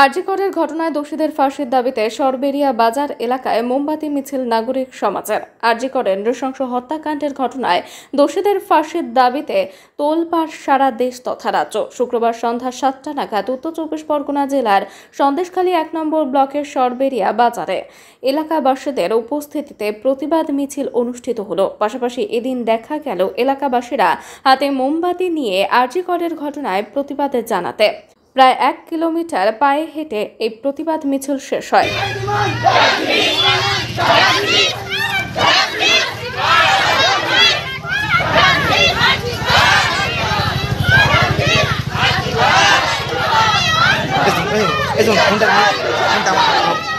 আরজিকরের ঘটনায় দোষীদের ফাঁসির দাবিতে সরবেরিয়া বাজার এলাকায় মোমবাতি মিছিল নাগরিক সমাজের। আরজিকরের নৃশংস হত্যাকাণ্ডের ঘটনায় দোষীদের ফাঁসির দাবিতে তোলপাড় সারা দেশ তথা রাজ্য। শুক্রবার সন্ধ্যা 7টা নাগাদ উত্তর চব্বিশ পরগনা জেলার সন্দেশখালী 1 নম্বর ব্লকের সরবেরিয়া বাজারে এলাকাবাসীদের উপস্থিতিতে প্রতিবাদ মিছিল অনুষ্ঠিত হলো। পাশাপাশি এদিন দেখা গেল এলাকাবাসীরা হাতে মোমবাতি নিয়ে আরজিকরের ঘটনায় প্রতিবাদ জানাতে প্রায় 1 কিলোমিটার পায়ে হেঁটে এই প্রতিবাদ মিছিল শেষ হয়।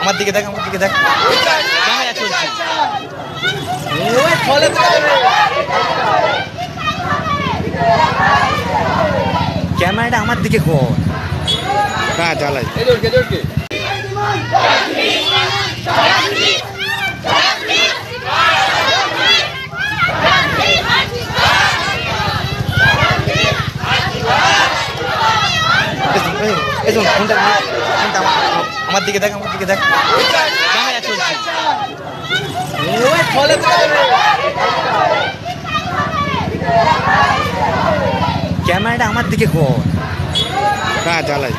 আমার দিকে দেখ, ক্যামেরাটা আমার দিকে কর। হ্যাঁ চালাই। আমার দিকে দেখ, ক্যামেরা চলছে। ক্যামেরাটা আমার দিকে কর। হ্যাঁ চালাই।